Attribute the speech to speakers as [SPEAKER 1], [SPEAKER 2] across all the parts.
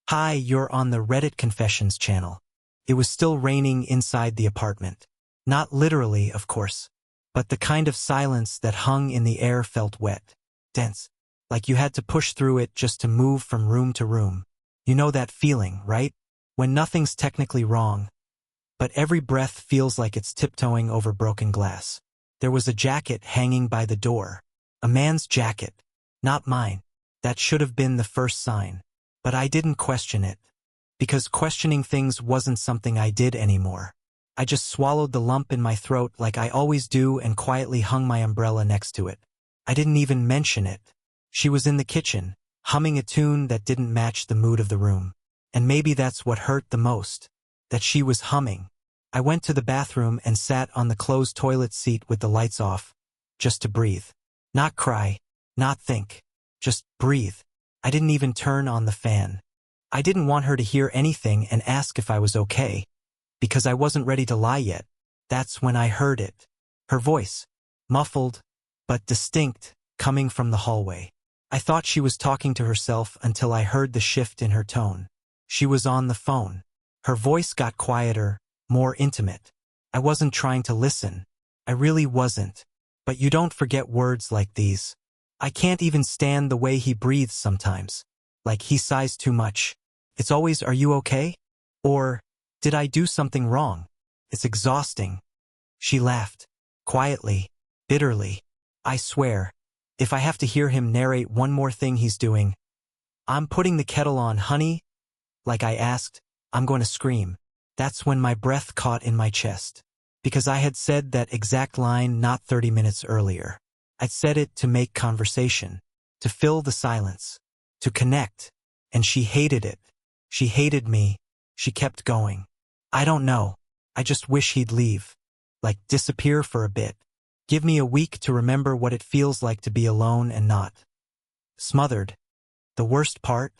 [SPEAKER 1] Hi, you're on the Reddit Confessions channel. It was still raining inside the apartment. Not literally, of course, but the kind of silence that hung in the air felt wet, dense, like you had to push through it just to move from room to room. You know that feeling, right? When nothing's technically wrong, but every breath feels like it's tiptoeing over broken glass. There was a jacket hanging by the door. A man's jacket, not mine. That should have been the first sign. But I didn't question it, because questioning things wasn't something I did anymore. I just swallowed the lump in my throat like I always do and quietly hung my umbrella next to it. I didn't even mention it. She was in the kitchen, humming a tune that didn't match the mood of the room. And maybe that's what hurt the most, that she was humming. I went to the bathroom and sat on the closed toilet seat with the lights off, just to breathe. Not cry, not think, just breathe. I didn't even turn on the fan. I didn't want her to hear anything and ask if I was okay, because I wasn't ready to lie yet. That's when I heard it. Her voice, muffled, but distinct, coming from the hallway. I thought she was talking to herself until I heard the shift in her tone. She was on the phone. Her voice got quieter, more intimate. I wasn't trying to listen. I really wasn't. But you don't forget words like these. I can't even stand the way he breathes sometimes. Like he sighs too much. It's always, "Are you okay?" Or, "Did I do something wrong?" It's exhausting. She laughed. Quietly. Bitterly. I swear, if I have to hear him narrate one more thing he's doing, "I'm putting the kettle on, honey," like I asked, I'm going to scream. That's when my breath caught in my chest. Because I had said that exact line not 30 minutes earlier. I'd said it to make conversation, to fill the silence, to connect, and she hated it. She hated me. She kept going. I don't know. I just wish he'd leave. Like disappear for a bit. Give me a week to remember what it feels like to be alone and not smothered. The worst part?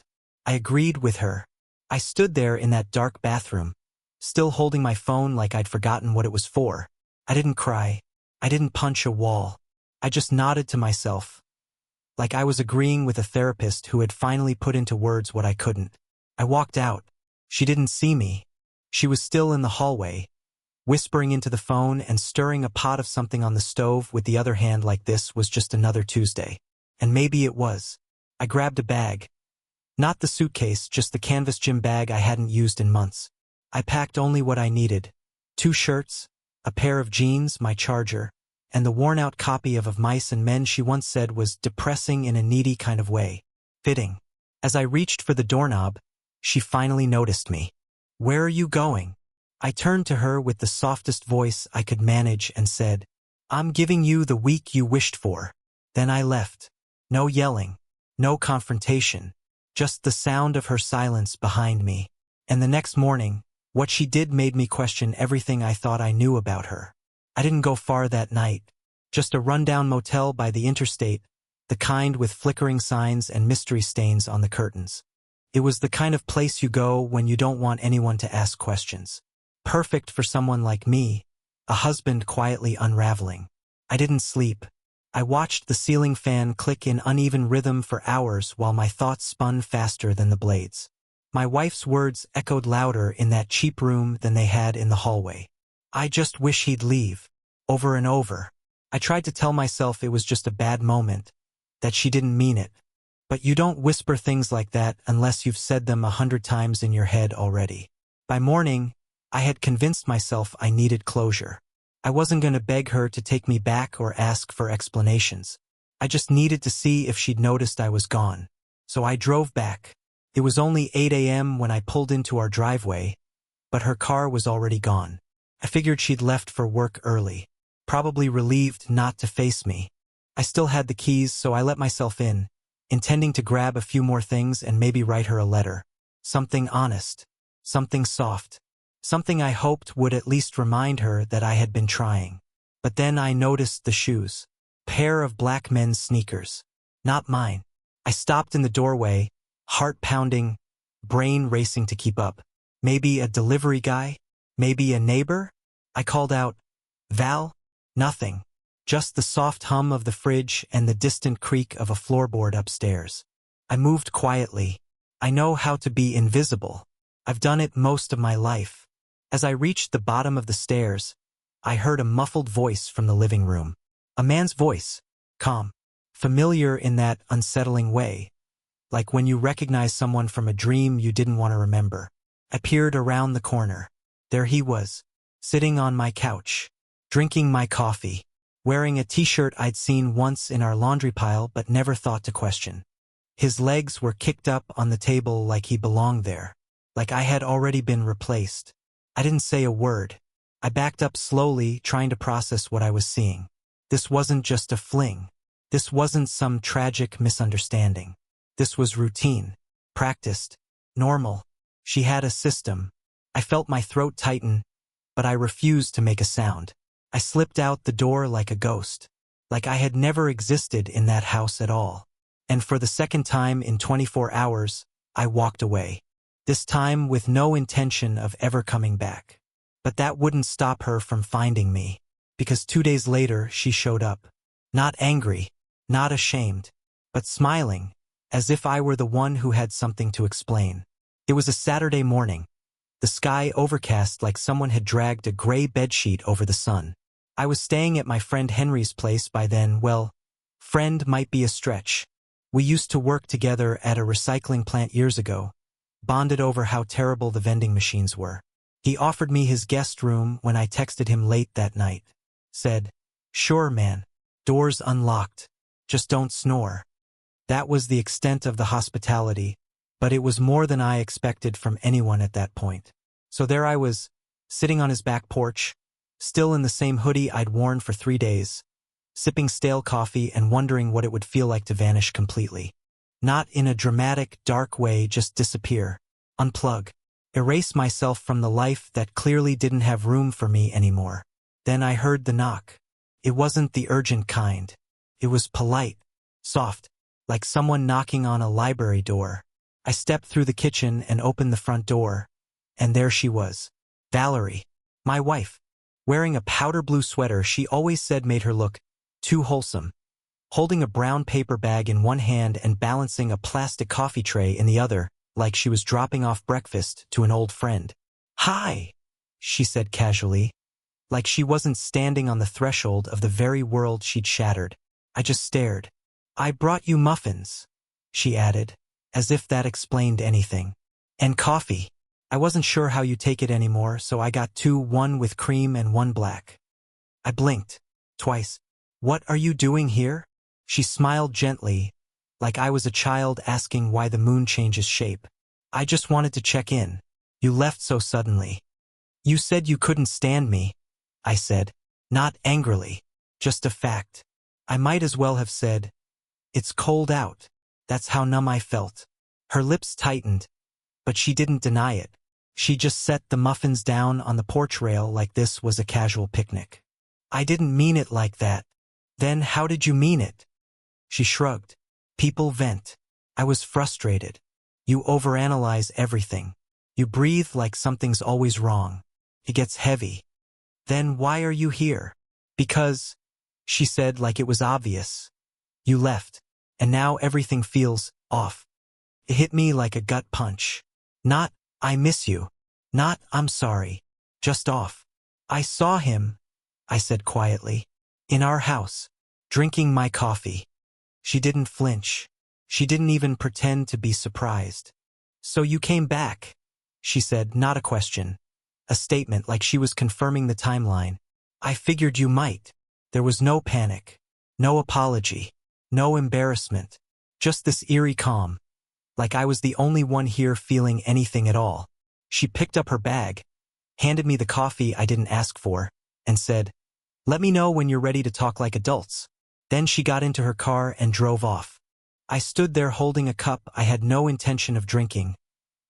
[SPEAKER 1] I agreed with her. I stood there in that dark bathroom, still holding my phone like I'd forgotten what it was for. I didn't cry. I didn't punch a wall. I just nodded to myself, like I was agreeing with a therapist who had finally put into words what I couldn't. I walked out. She didn't see me. She was still in the hallway, whispering into the phone and stirring a pot of something on the stove with the other hand like this was just another Tuesday. And maybe it was. I grabbed a bag. Not the suitcase, just the canvas gym bag I hadn't used in months. I packed only what I needed. 2 shirts, a pair of jeans, my charger, and the worn-out copy of Mice and Men she once said was depressing in a needy kind of way. Fitting. As I reached for the doorknob, she finally noticed me. "Where are you going?" I turned to her with the softest voice I could manage and said, "I'm giving you the week you wished for." Then I left. No yelling. No confrontation. Just the sound of her silence behind me. And the next morning, what she did made me question everything I thought I knew about her. I didn't go far that night. Just a rundown motel by the interstate, the kind with flickering signs and mystery stains on the curtains. It was the kind of place you go when you don't want anyone to ask questions. Perfect for someone like me, a husband quietly unraveling. I didn't sleep. I watched the ceiling fan click in uneven rhythm for hours while my thoughts spun faster than the blades. My wife's words echoed louder in that cheap room than they had in the hallway. "I just wish he'd leave." Over and over. I tried to tell myself it was just a bad moment, that she didn't mean it. But you don't whisper things like that unless you've said them 100 times in your head already. By morning, I had convinced myself I needed closure. I wasn't going to beg her to take me back or ask for explanations. I just needed to see if she'd noticed I was gone. So I drove back. It was only 8 a.m. when I pulled into our driveway, but her car was already gone. I figured she'd left for work early, probably relieved not to face me. I still had the keys, so I let myself in, intending to grab a few more things and maybe write her a letter. Something honest. Something soft. Something I hoped would at least remind her that I had been trying. But then I noticed the shoes. Pair of black men's sneakers. Not mine. I stopped in the doorway, heart pounding, brain racing to keep up. Maybe a delivery guy? Maybe a neighbor? I called out, "Val?" Nothing. Just the soft hum of the fridge and the distant creak of a floorboard upstairs. I moved quietly. I know how to be invisible. I've done it most of my life. As I reached the bottom of the stairs, I heard a muffled voice from the living room. A man's voice, calm, familiar in that unsettling way, like when you recognize someone from a dream you didn't want to remember. I peered around the corner. There he was, sitting on my couch, drinking my coffee, wearing a t-shirt I'd seen once in our laundry pile but never thought to question. His legs were kicked up on the table like he belonged there, like I had already been replaced. I didn't say a word. I backed up slowly, trying to process what I was seeing. This wasn't just a fling. This wasn't some tragic misunderstanding. This was routine, practiced, normal. She had a system. I felt my throat tighten, but I refused to make a sound. I slipped out the door like a ghost, like I had never existed in that house at all. And for the second time in 24 hours, I walked away. This time with no intention of ever coming back. But that wouldn't stop her from finding me, because 2 days later she showed up. Not angry, not ashamed, but smiling, as if I were the one who had something to explain. It was a Saturday morning, the sky overcast like someone had dragged a gray bedsheet over the sun. I was staying at my friend Henry's place by then. Well, friend might be a stretch. We used to work together at a recycling plant years ago, bonded over how terrible the vending machines were. He offered me his guest room when I texted him late that night. Said, "Sure, man. Doors unlocked. Just don't snore." That was the extent of the hospitality, but it was more than I expected from anyone at that point. So there I was, sitting on his back porch, still in the same hoodie I'd worn for 3 days, sipping stale coffee and wondering what it would feel like to vanish completely. Not in a dramatic, dark way, just disappear, unplug, erase myself from the life that clearly didn't have room for me anymore. Then I heard the knock. It wasn't the urgent kind. It was polite, soft, like someone knocking on a library door. I stepped through the kitchen and opened the front door, and there she was, Valerie, my wife, wearing a powder blue sweater she always said made her look too wholesome, holding a brown paper bag in one hand and balancing a plastic coffee tray in the other, like she was dropping off breakfast to an old friend. "Hi," she said casually, like she wasn't standing on the threshold of the very world she'd shattered. I just stared. "I brought you muffins," she added, as if that explained anything. "And coffee. I wasn't sure how you take it anymore, so I got 2, 1 with cream and 1 black." I blinked, twice. "What are you doing here?" She smiled gently, like I was a child asking why the moon changes shape. "I just wanted to check in. You left so suddenly." "You said you couldn't stand me," I said, not angrily, just a fact. I might as well have said, "It's cold out." That's how numb I felt. Her lips tightened, but she didn't deny it. She just set the muffins down on the porch rail like this was a casual picnic. "I didn't mean it like that." "Then how did you mean it?" She shrugged. "People vent." I was frustrated. "You overanalyze everything. You breathe like something's always wrong. It gets heavy." "Then why are you here?" "Because," she said like it was obvious. "You left, and now everything feels off." It hit me like a gut punch. Not, "I miss you." Not, "I'm sorry." Just off. "I saw him," I said quietly, "in our house, drinking my coffee." She didn't flinch. She didn't even pretend to be surprised. "So you came back," she said, not a question. A statement like she was confirming the timeline. "I figured you might." There was no panic, no apology, no embarrassment, just this eerie calm, like I was the only one here feeling anything at all. She picked up her bag, handed me the coffee I didn't ask for, and said, "Let me know when you're ready to talk like adults." Then she got into her car and drove off. I stood there holding a cup I had no intention of drinking,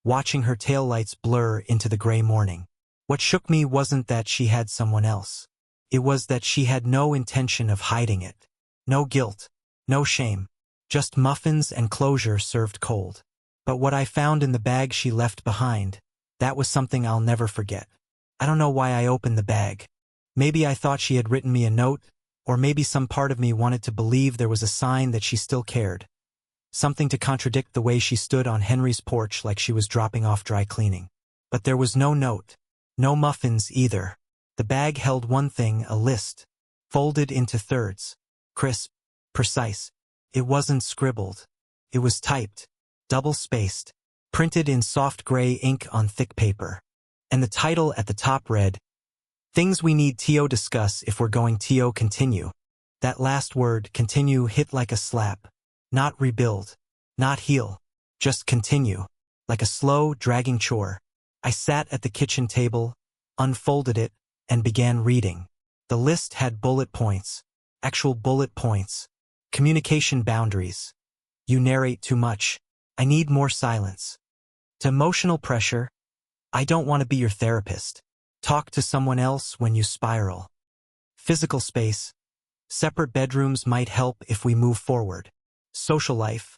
[SPEAKER 1] watching her taillights blur into the gray morning. What shook me wasn't that she had someone else. It was that she had no intention of hiding it. No guilt, no shame, just muffins and closure served cold. But what I found in the bag she left behind, that was something I'll never forget. I don't know why I opened the bag. Maybe I thought she had written me a note, or maybe some part of me wanted to believe there was a sign that she still cared. something to contradict the way she stood on Henry's porch like she was dropping off dry cleaning. But there was no note. No muffins either. The bag held one thing, a list, folded into thirds. Crisp, precise. It wasn't scribbled. It was typed, double-spaced, printed in soft gray ink on thick paper. And the title at the top read, "Things we need to discuss if we're going to continue." That last word, continue, hit like a slap. Not rebuild, not heal, just continue, like a slow, dragging chore. I sat at the kitchen table, unfolded it, and began reading. The list had bullet points, actual bullet points, communication boundaries. You narrate too much. I need more silence. To emotional pressure. I don't want to be your therapist. Talk to someone else when you spiral. Physical space. Separate bedrooms might help if we move forward. Social life.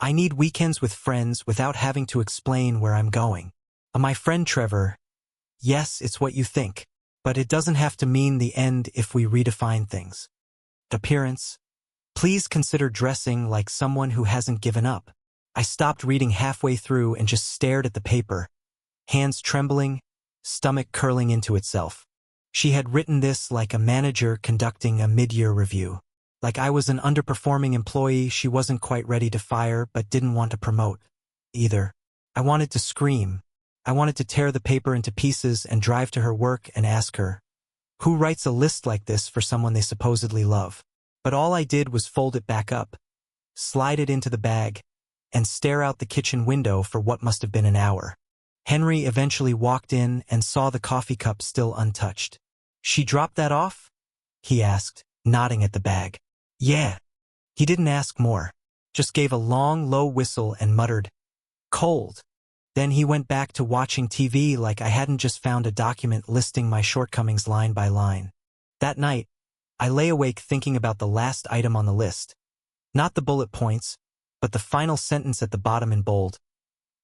[SPEAKER 1] I need weekends with friends without having to explain where I'm going. My friend Trevor. Yes, it's what you think, but it doesn't have to mean the end if we redefine things. Appearance. Please consider dressing like someone who hasn't given up. I stopped reading halfway through and just stared at the paper, hands trembling, stomach curling into itself. She had written this like a manager conducting a mid-year review. Like I was an underperforming employee she wasn't quite ready to fire but didn't want to promote either. I wanted to scream. I wanted to tear the paper into pieces and drive to her work and ask her, who writes a list like this for someone they supposedly love? But all I did was fold it back up, slide it into the bag, and stare out the kitchen window for what must have been an hour. Henry eventually walked in and saw the coffee cup still untouched. She dropped that off? He asked, nodding at the bag. Yeah. He didn't ask more, just gave a long, low whistle and muttered, cold. Then he went back to watching TV like I hadn't just found a document listing my shortcomings line by line. That night, I lay awake thinking about the last item on the list. Not the bullet points, but the final sentence at the bottom in bold.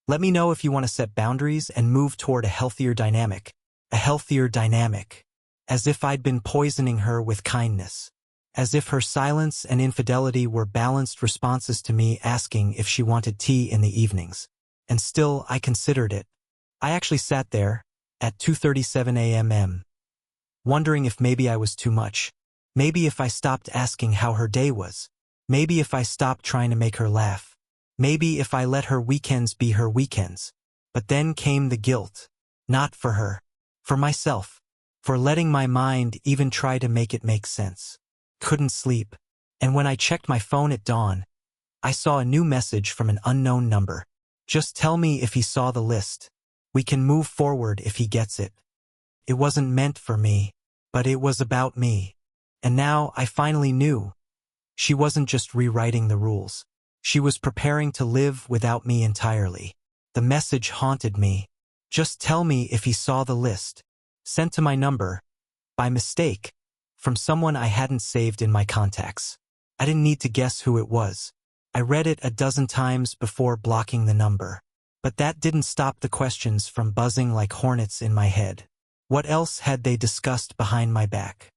[SPEAKER 1] Let me know if you want to set boundaries and move toward a healthier dynamic. A healthier dynamic. As if I'd been poisoning her with kindness. As if her silence and infidelity were balanced responses to me asking if she wanted tea in the evenings. And still, I considered it. I actually sat there, at 2:37 a.m., wondering if maybe I was too much. Maybe if I stopped asking how her day was. Maybe if I stopped trying to make her laugh. Maybe if I let her weekends be her weekends. But then came the guilt. Not for her. For myself. For letting my mind even try to make it make sense. Couldn't sleep. And when I checked my phone at dawn, I saw a new message from an unknown number. Just tell me if he saw the list. We can move forward if he gets it. It wasn't meant for me, but it was about me. And now I finally knew. She wasn't just rewriting the rules. She was preparing to live without me entirely. The message haunted me. Just tell me if he saw the list. Sent to my number, by mistake, from someone I hadn't saved in my contacts. I didn't need to guess who it was. I read it a dozen times before blocking the number. But that didn't stop the questions from buzzing like hornets in my head. What else had they discussed behind my back?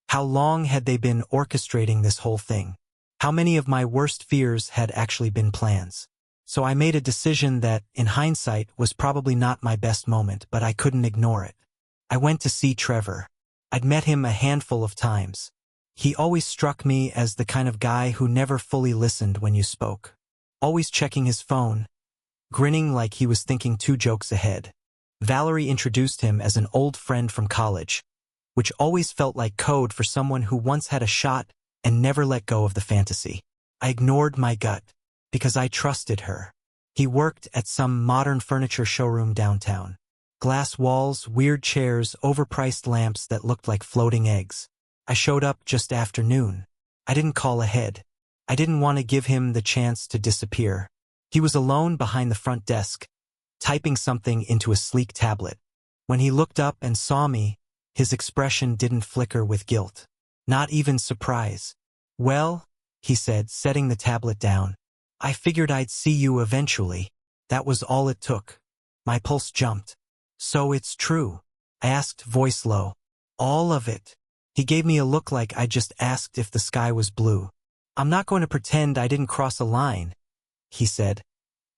[SPEAKER 1] How long had they been orchestrating this whole thing? How many of my worst fears had actually been plans? So I made a decision that, in hindsight, was probably not my best moment, but I couldn't ignore it. I went to see Trevor. I'd met him a handful of times. He always struck me as the kind of guy who never fully listened when you spoke. Always checking his phone, grinning like he was thinking 2 jokes ahead. Valerie introduced him as an old friend from college, which always felt like code for someone who once had a shot and never let go of the fantasy. I ignored my gut, because I trusted her. He worked at some modern furniture showroom downtown. Glass walls, weird chairs, overpriced lamps that looked like floating eggs. I showed up just after noon. I didn't call ahead. I didn't want to give him the chance to disappear. He was alone behind the front desk, typing something into a sleek tablet. When he looked up and saw me, his expression didn't flicker with guilt. Not even surprise. Well, he said, setting the tablet down. I figured I'd see you eventually. That was all it took. My pulse jumped. So it's true? I asked, voice low. All of it. He gave me a look like I just asked if the sky was blue. I'm not going to pretend I didn't cross a line. he said,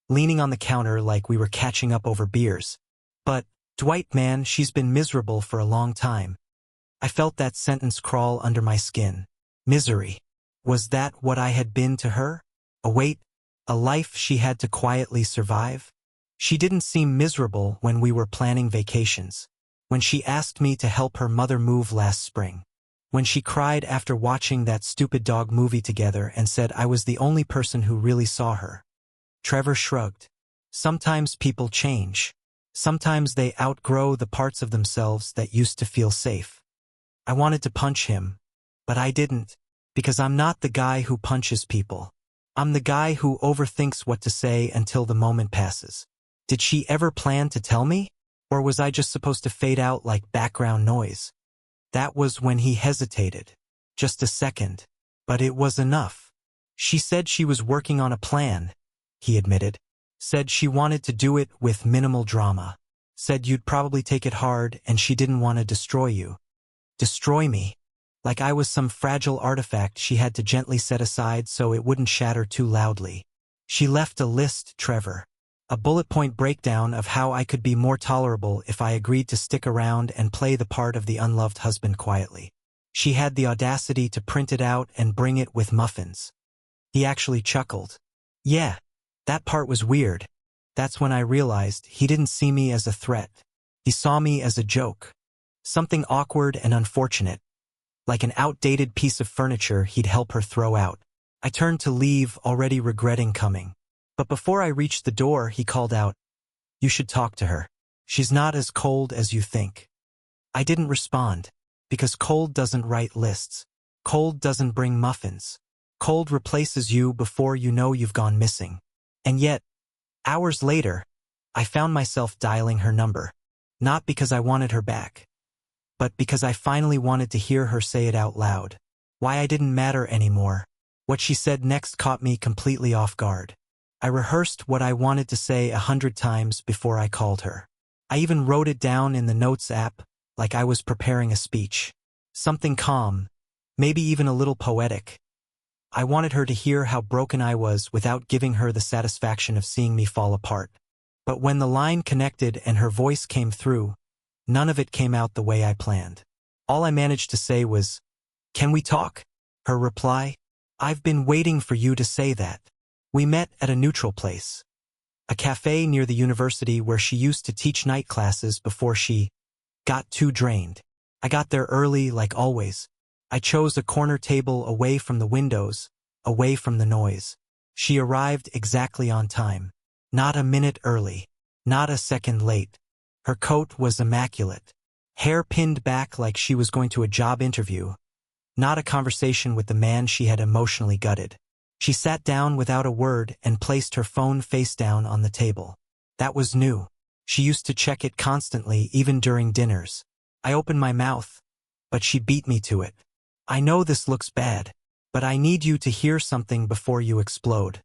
[SPEAKER 1] leaning on the counter like we were catching up over beers. But, Dwight man, she's been miserable for a long time. I felt that sentence crawl under my skin. Misery. Was that what I had been to her? A weight? A life she had to quietly survive? She didn't seem miserable when we were planning vacations. When she asked me to help her mother move last spring. When she cried after watching that stupid dog movie together and said I was the only person who really saw her. Trevor shrugged. Sometimes people change. Sometimes they outgrow the parts of themselves that used to feel safe. I wanted to punch him, but I didn't, because I'm not the guy who punches people. I'm the guy who overthinks what to say until the moment passes. Did she ever plan to tell me? Or was I just supposed to fade out like background noise? That was when he hesitated. Just a second. But it was enough. She said she was working on a plan, he admitted. Said she wanted to do it with minimal drama. Said you'd probably take it hard and she didn't want to destroy you. Destroy me? Like I was some fragile artifact she had to gently set aside so it wouldn't shatter too loudly. She left a list, Trevor. A bullet point breakdown of how I could be more tolerable if I agreed to stick around and play the part of the unloved husband quietly. She had the audacity to print it out and bring it with muffins. He actually chuckled. Yeah, that part was weird. That's when I realized he didn't see me as a threat. He saw me as a joke. Something awkward and unfortunate. Like an outdated piece of furniture he'd help her throw out. I turned to leave, already regretting coming. But before I reached the door, he called out, "You should talk to her. She's not as cold as you think." I didn't respond, because cold doesn't write lists. Cold doesn't bring muffins. Cold replaces you before you know you've gone missing. And yet, hours later, I found myself dialing her number. Not because I wanted her back, but because I finally wanted to hear her say it out loud. Why I didn't matter anymore. What she said next caught me completely off guard. I rehearsed what I wanted to say 100 times before I called her. I even wrote it down in the Notes app, like I was preparing a speech. Something calm, maybe even a little poetic. I wanted her to hear how broken I was without giving her the satisfaction of seeing me fall apart. But when the line connected and her voice came through, none of it came out the way I planned. All I managed to say was, "Can we talk?" Her reply, "I've been waiting for you to say that." We met at a neutral place. A cafe near the university where she used to teach night classes before she got too drained. I got there early, like always. I chose a corner table away from the windows, away from the noise. She arrived exactly on time. Not a minute early. Not a second late. Her coat was immaculate. Hair pinned back like she was going to a job interview. Not a conversation with the man she had emotionally gutted. She sat down without a word and placed her phone face down on the table. That was new. She used to check it constantly, even during dinners. I opened my mouth, but she beat me to it. "I know this looks bad, but I need you to hear something before you explode."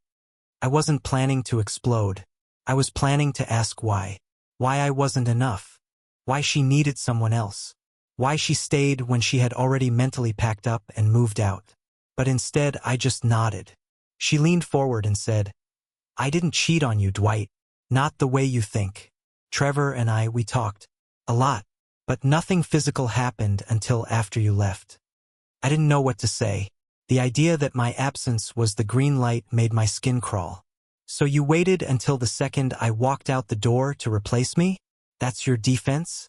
[SPEAKER 1] I wasn't planning to explode. I was planning to ask why. Why I wasn't enough. Why she needed someone else. Why she stayed when she had already mentally packed up and moved out. But instead, I just nodded. She leaned forward and said, "I didn't cheat on you, Dwight. Not the way you think. Trevor and we talked. A lot. But nothing physical happened until after you left." I didn't know what to say. The idea that my absence was the green light made my skin crawl. "So you waited until the second I walked out the door to replace me? That's your defense?"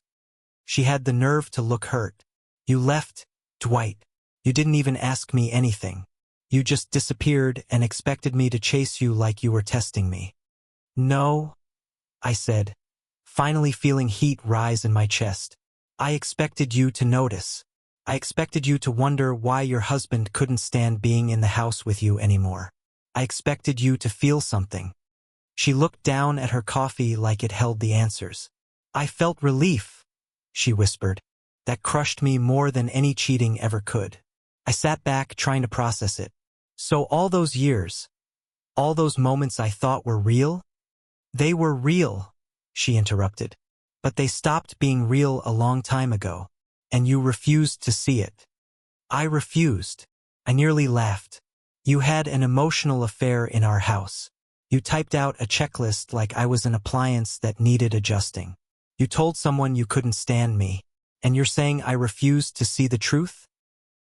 [SPEAKER 1] She had the nerve to look hurt. "You left, Dwight. You didn't even ask me anything. You just disappeared and expected me to chase you like you were testing me." "No," I said, finally feeling heat rise in my chest. "I expected you to notice. I expected you to wonder why your husband couldn't stand being in the house with you anymore. I expected you to feel something." She looked down at her coffee like it held the answers. "I felt relief," she whispered. "That crushed me more than any cheating ever could." I sat back, trying to process it. So all those years, all those moments I thought were real? "They were real," she interrupted. "But they stopped being real a long time ago. And you refused to see it." I refused. I nearly laughed. "You had an emotional affair in our house. You typed out a checklist like I was an appliance that needed adjusting. You told someone you couldn't stand me, and you're saying I refused to see the truth?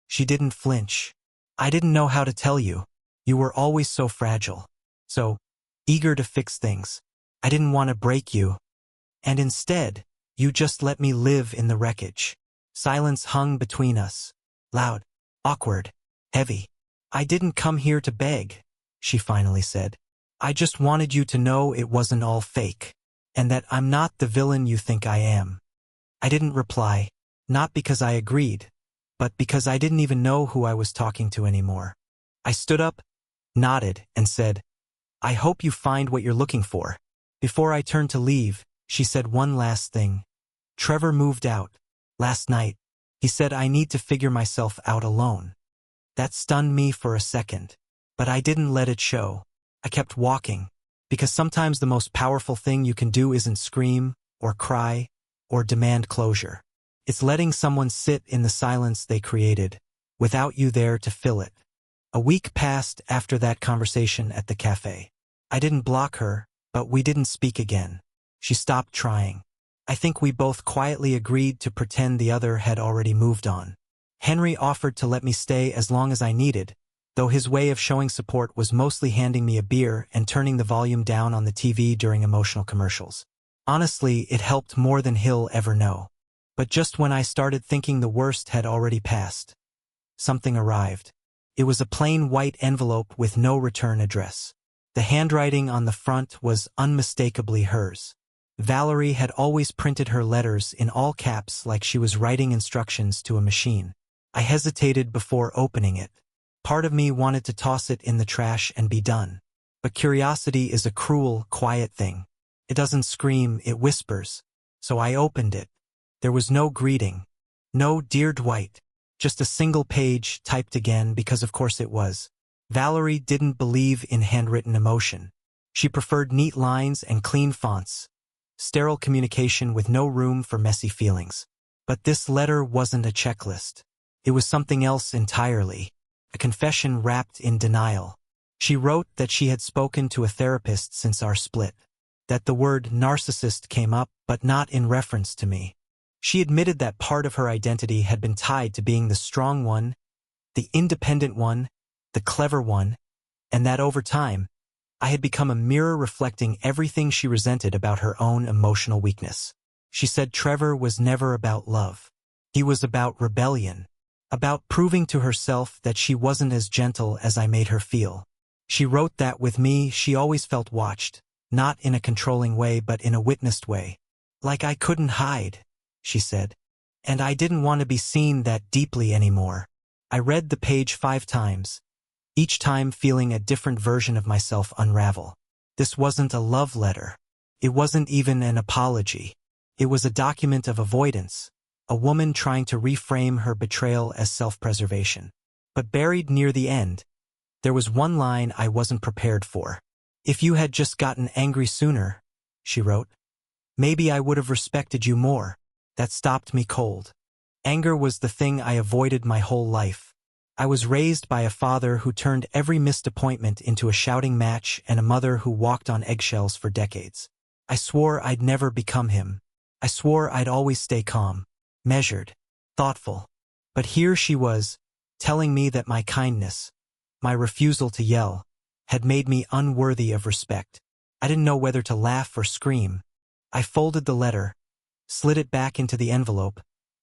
[SPEAKER 1] She didn't flinch. I didn't know how to tell you. You were always so fragile, so eager to fix things. I didn't want to break you. And instead, you just let me live in the wreckage. Silence hung between us. Loud, awkward, heavy. I didn't come here to beg, she finally said. I just wanted you to know it wasn't all fake, and that I'm not the villain you think I am. I didn't reply, not because I agreed, but because I didn't even know who I was talking to anymore. I stood up, nodded, and said, I hope you find what you're looking for. Before I turned to leave, she said one last thing. Trevor moved out. Last night, he said I need to figure myself out alone. That stunned me for a second, but I didn't let it show. I kept walking, because sometimes the most powerful thing you can do isn't scream, or cry, or demand closure. It's letting someone sit in the silence they created, without you there to fill it. A week passed after that conversation at the cafe. I didn't block her, but we didn't speak again. She stopped trying. I think we both quietly agreed to pretend the other had already moved on. Henry offered to let me stay as long as I needed, though his way of showing support was mostly handing me a beer and turning the volume down on the TV during emotional commercials. Honestly, it helped more than he'll ever know. But just when I started thinking the worst had already passed, something arrived. It was a plain white envelope with no return address. The handwriting on the front was unmistakably hers. Valerie had always printed her letters in all caps like she was writing instructions to a machine. I hesitated before opening it. Part of me wanted to toss it in the trash and be done. But curiosity is a cruel, quiet thing. It doesn't scream, it whispers. So I opened it. There was no greeting. No "Dear Dwight." Just a single page typed again because of course it was. Valerie didn't believe in handwritten emotion. She preferred neat lines and clean fonts. Sterile communication with no room for messy feelings. But this letter wasn't a checklist. It was something else entirely. A confession wrapped in denial. She wrote that she had spoken to a therapist since our split. That the word narcissist came up, but not in reference to me. She admitted that part of her identity had been tied to being the strong one, the independent one, the clever one, and that over time, I had become a mirror reflecting everything she resented about her own emotional weakness. She said Trevor was never about love. He was about rebellion, about proving to herself that she wasn't as gentle as I made her feel. She wrote that with me she always felt watched, not in a controlling way but in a witnessed way. Like I couldn't hide, she said. And I didn't want to be seen that deeply anymore. I read the page 5 times, each time feeling a different version of myself unravel. This wasn't a love letter. It wasn't even an apology. It was a document of avoidance, a woman trying to reframe her betrayal as self-preservation. But buried near the end, there was one line I wasn't prepared for. If you had just gotten angry sooner, she wrote, maybe I would have respected you more. That stopped me cold. Anger was the thing I avoided my whole life. I was raised by a father who turned every missed appointment into a shouting match and a mother who walked on eggshells for decades. I swore I'd never become him. I swore I'd always stay calm, measured, thoughtful. But here she was, telling me that my kindness, my refusal to yell, had made me unworthy of respect. I didn't know whether to laugh or scream. I folded the letter, slid it back into the envelope,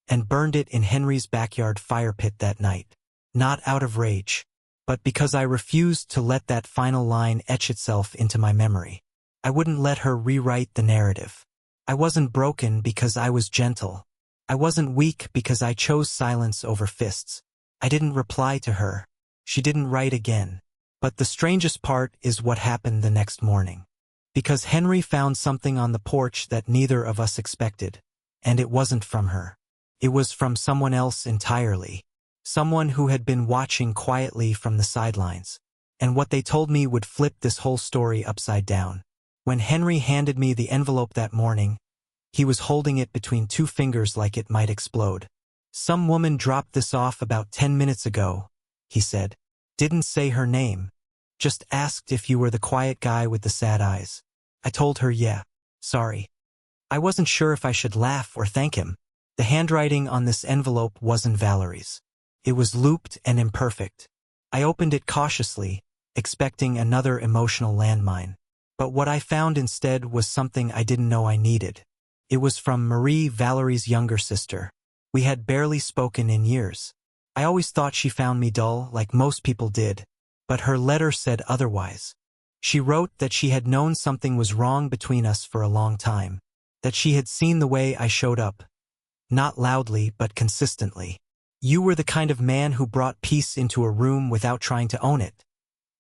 [SPEAKER 1] and burned it in Henry's backyard fire pit that night. Not out of rage, but because I refused to let that final line etch itself into my memory. I wouldn't let her rewrite the narrative. I wasn't broken because I was gentle. I wasn't weak because I chose silence over fists. I didn't reply to her. She didn't write again. But the strangest part is what happened the next morning. Because Henry found something on the porch that neither of us expected. And it wasn't from her. It was from someone else entirely. Someone who had been watching quietly from the sidelines. And what they told me would flip this whole story upside down. When Henry handed me the envelope that morning, he was holding it between 2 fingers like it might explode. Some woman dropped this off about 10 minutes ago, he said. Didn't say her name. Just asked if you were the quiet guy with the sad eyes. I told her yeah. Sorry. I wasn't sure if I should laugh or thank him. The handwriting on this envelope wasn't Valerie's. It was looped and imperfect. I opened it cautiously, expecting another emotional landmine. But what I found instead was something I didn't know I needed. It was from Marie, Valerie's younger sister. We had barely spoken in years. I always thought she found me dull, like most people did, but her letter said otherwise. She wrote that she had known something was wrong between us for a long time, that she had seen the way I showed up, not loudly but consistently. You were the kind of man who brought peace into a room without trying to own it,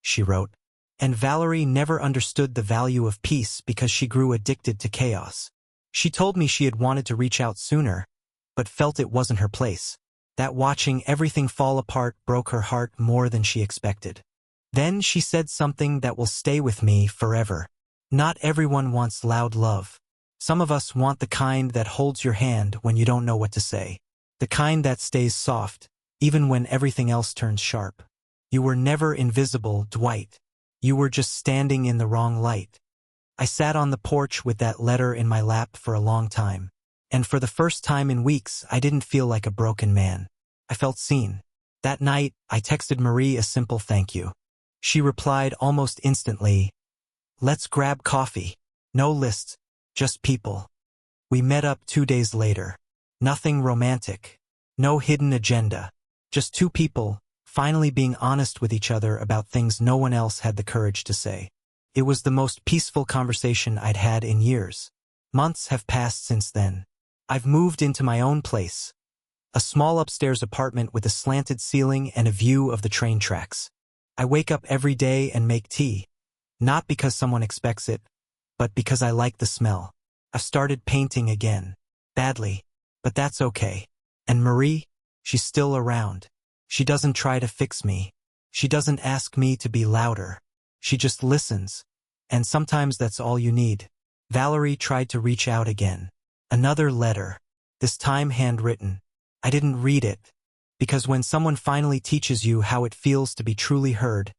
[SPEAKER 1] she wrote. And Valerie never understood the value of peace because she grew addicted to chaos. She told me she had wanted to reach out sooner, but felt it wasn't her place. That watching everything fall apart broke her heart more than she expected. Then she said something that will stay with me forever. Not everyone wants loud love. Some of us want the kind that holds your hand when you don't know what to say. The kind that stays soft, even when everything else turns sharp. You were never invisible, Dwight. You were just standing in the wrong light. I sat on the porch with that letter in my lap for a long time. And for the first time in weeks, I didn't feel like a broken man. I felt seen. That night, I texted Marie a simple thank you. She replied almost instantly, "Let's grab coffee. No lists, just people." We met up 2 days later. Nothing romantic. No hidden agenda. Just two people, finally being honest with each other about things no one else had the courage to say. It was the most peaceful conversation I'd had in years. Months have passed since then. I've moved into my own place. A small upstairs apartment with a slanted ceiling and a view of the train tracks. I wake up every day and make tea. Not because someone expects it, but because I like the smell. I've started painting again. Badly. But that's okay. And Marie? She's still around. She doesn't try to fix me. She doesn't ask me to be louder. She just listens. And sometimes that's all you need. Valerie tried to reach out again. Another letter. This time handwritten. I didn't read it. Because when someone finally teaches you how it feels to be truly heard,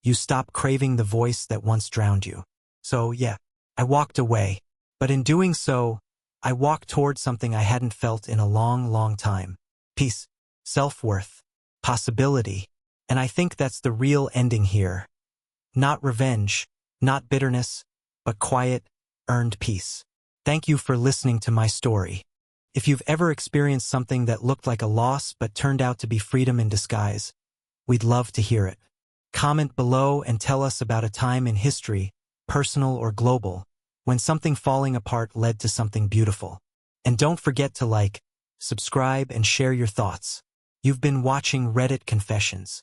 [SPEAKER 1] you stop craving the voice that once drowned you. So yeah, I walked away. But in doing so, I walked toward something I hadn't felt in a long, long time. Peace, self-worth, possibility. And I think that's the real ending here. Not revenge, not bitterness, but quiet, earned peace. Thank you for listening to my story. If you've ever experienced something that looked like a loss but turned out to be freedom in disguise, we'd love to hear it. Comment below and tell us about a time in history, personal or global, when something falling apart led to something beautiful. And don't forget to like, subscribe, and share your thoughts. You've been watching Reddit Confessions.